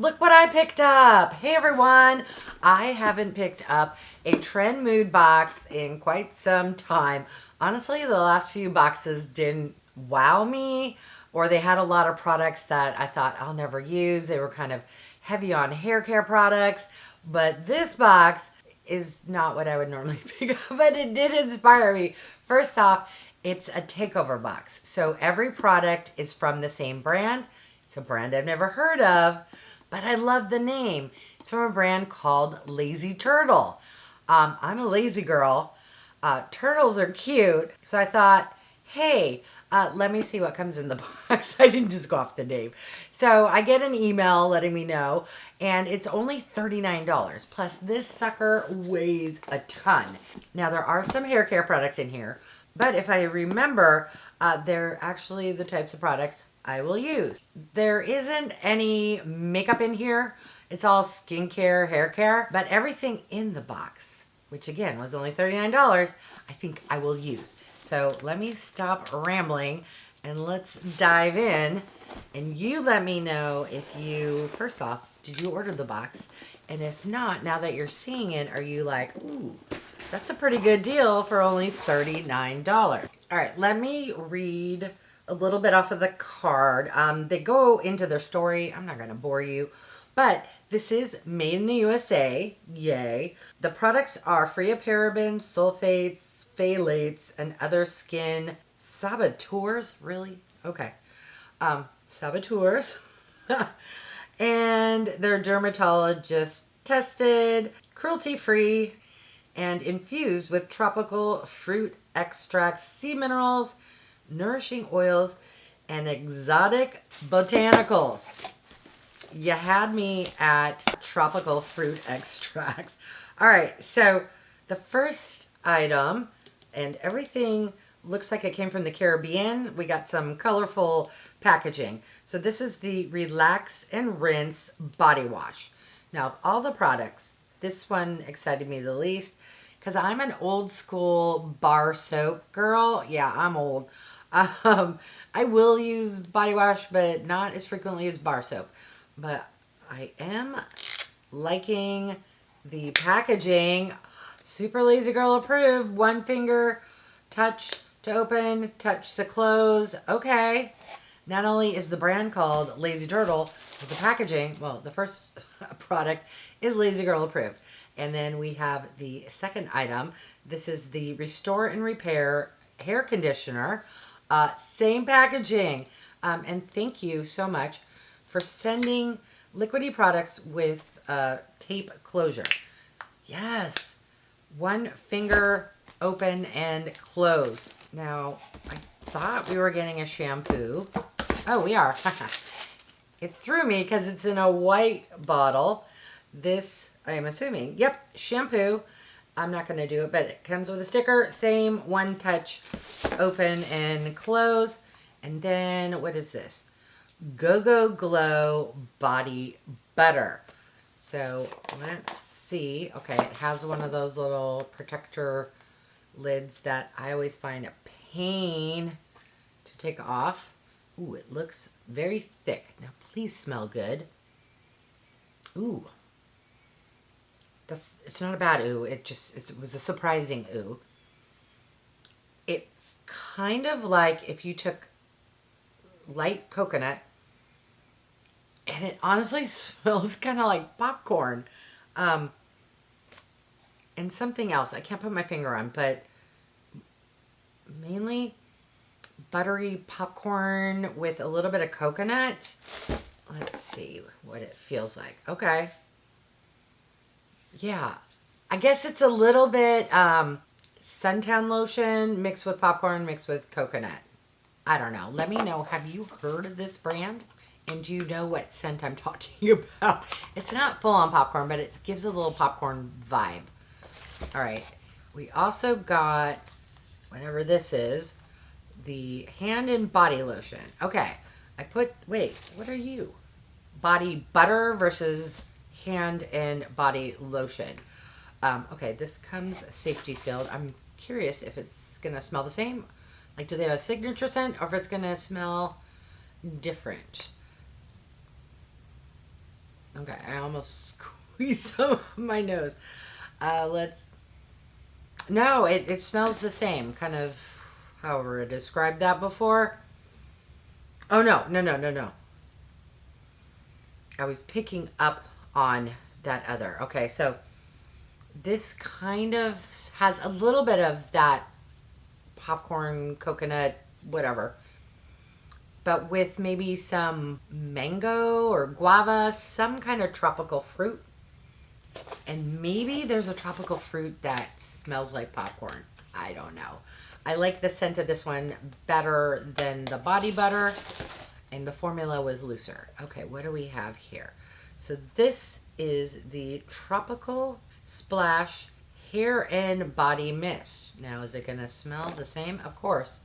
Look what I picked up. Hey everyone. I haven't picked up a Trendmood box in quite some time. Honestly, the last few boxes didn't wow me, or they had a lot of products that I thought I'll never use. They were kind of heavy on hair care products, but this box is not what I would normally pick up, but it did inspire me. First off, it's a takeover box. So every product is from the same brand. It's a brand I've never heard of, but I love the name. It's from a brand called Lazy Turtle. I'm a lazy girl. Turtles are cute. So I thought, hey, let me see what comes in the box. I didn't just go off the name. So I get an email letting me know, and it's only $39. Plus, this sucker weighs a ton. Now, there are some hair care products in here, but if I remember, they're actually the types of products I will use. There isn't any makeup in here. It's all skincare, hair care, but everything in the box, which again was only $39, I think I will use. So let me stop rambling and let's dive in. And you let me know if you, first off, did you order the box? And if not, now that you're seeing it, are you like, ooh, that's a pretty good deal for only $39. All right, let me read a little bit off of the card. They go into their story. I'm not going to bore you, but this is made in the USA. Yay. The products are free of parabens, sulfates, phthalates, and other skin saboteurs. Really? Okay. Saboteurs. And they're dermatologist tested, cruelty-free, and infused with tropical fruit extracts, sea minerals, nourishing oils, and exotic botanicals. You had me at tropical fruit extracts. All right, so the first item, and everything looks like it came from the Caribbean. We got some colorful packaging. So this is the Relax and Rinse Body Wash. Now, of all the products, this one excited me the least because I'm an old school bar soap girl. Yeah, I'm old. I will use body wash, but not as frequently as bar soap. But I am liking the packaging. Super lazy girl approved. One finger touch to open, touch to close. Okay. Not only is the brand called Lazy Turtle, but the packaging, well, the first product is Lazy Girl approved. And then we have the second item. This is the Restore and Repair Hair Conditioner. Same packaging. And thank you so much for sending liquidy products with tape closure. Yes. One finger open and close. Now, I thought we were getting a shampoo. Oh, we are. It threw me because it's in a white bottle. This, I am assuming, yep, shampoo. I'm not going to do it, but it comes with a sticker. Same, one touch, open and close. And then, what is this? Go Glow Body Butter. So, let's see. Okay, it has one of those little protector lids that I always find a pain to take off. Ooh, it looks very thick. Now, please smell good. Ooh. It's not a bad ooh. It was a surprising ooh. It's kind of like if you took light coconut, and it honestly smells kind of like popcorn. And something else. I can't put my finger on, but mainly buttery popcorn with a little bit of coconut. Let's see what it feels like. Okay. Yeah. I guess it's a little bit suntan lotion mixed with popcorn mixed with coconut. I don't know. Let me know. Have you heard of this brand? And do you know what scent I'm talking about? It's not full on popcorn, but it gives a little popcorn vibe. All right. We also got, whatever this is, the hand and body lotion. Okay. Wait, what are you? Body butter versus hand and body lotion. Okay, this comes safety sealed. I'm curious if it's going to smell the same. Like, do they have a signature scent or if it's going to smell different? Okay, I almost squeezed some of my nose. No, it smells the same, kind of however I described that before. Oh, no. I was picking up on that other. Okay, so this kind of has a little bit of that popcorn, coconut, whatever, but with maybe some mango or guava, some kind of tropical fruit. And maybe there's a tropical fruit that smells like popcorn. I don't know. I like the scent of this one better than the body butter, and the formula was looser. Okay, what do we have here? So this is the Tropical Splash Hair and Body Mist. Now, is it going to smell the same? Of course.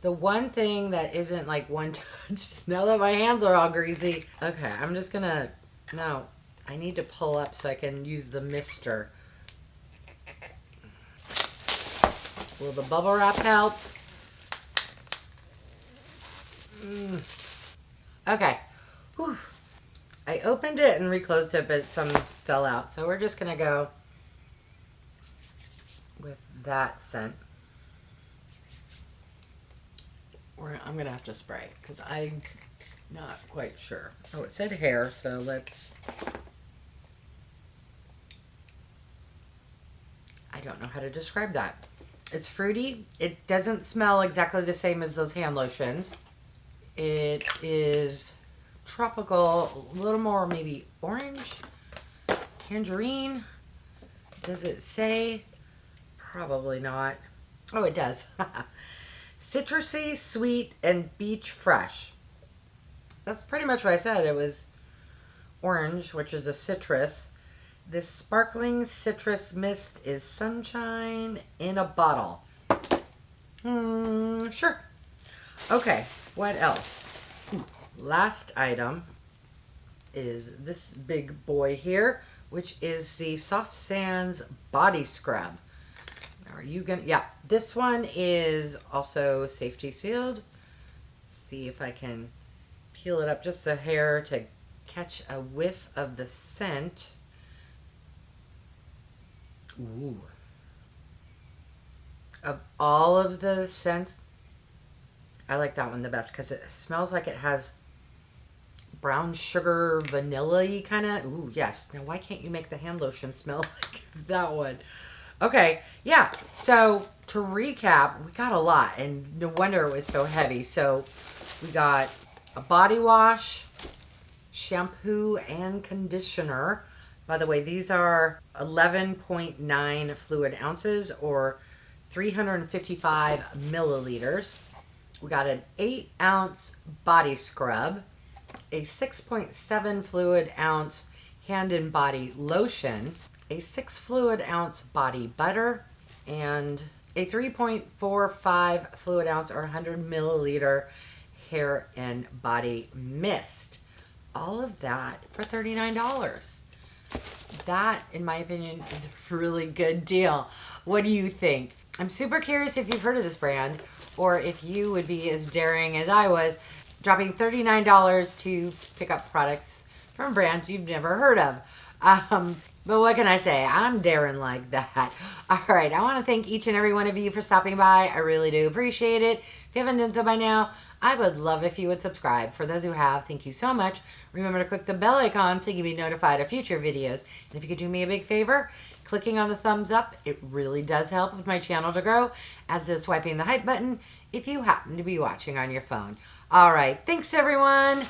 The one thing that isn't like one touch, now that my hands are all greasy. Okay, I'm just going to, no, I need to pull up so I can use the mister. Will the bubble wrap help? Okay. Whew. I opened it and reclosed it, but some fell out. So we're just going to go with that scent. I'm going to have to spray because I'm not quite sure. Oh, it said hair, so let's... I don't know how to describe that. It's fruity. It doesn't smell exactly the same as those hand lotions. It is tropical, a little more maybe orange, tangerine. Does it say? Probably not. Oh, it does. Citrusy, sweet, and beach fresh. That's pretty much what I said. It was orange, which is a citrus. This sparkling citrus mist is sunshine in a bottle. Sure. Okay, what else? Last item is this big boy here, which is the Soft Sands Body Scrub. Now, are you gonna... Yeah, this one is also safety sealed. Let's see if I can peel it up just a hair to catch a whiff of the scent. Ooh. Of all of the scents, I like that one the best because it smells like it has brown sugar, vanilla-y kind of. Ooh, yes. Now, why can't you make the hand lotion smell like that one? Okay, yeah. So, to recap, we got a lot, and no wonder it was so heavy. So, we got a body wash, shampoo, and conditioner. By the way, these are 11.9 fluid ounces or 355 milliliters. We got an 8-ounce body scrub, a 6.7 fluid ounce hand and body lotion, a 6 fluid ounce body butter, and a 3.45 fluid ounce or 100 milliliter hair and body mist. All of that for $39. That, in my opinion, is a really good deal. What do you think? I'm super curious if you've heard of this brand or if you would be as daring as I was, dropping $39 to pick up products from brands you've never heard of. But what can I say? I'm daring like that. All right, I want to thank each and every one of you for stopping by. I really do appreciate it. If you haven't done so by now, I would love if you would subscribe. For those who have, thank you so much. Remember to click the bell icon so you can be notified of future videos. And if you could do me a big favor, clicking on the thumbs up, it really does help with my channel to grow, as does swiping the hype button if you happen to be watching on your phone. All right, thanks everyone.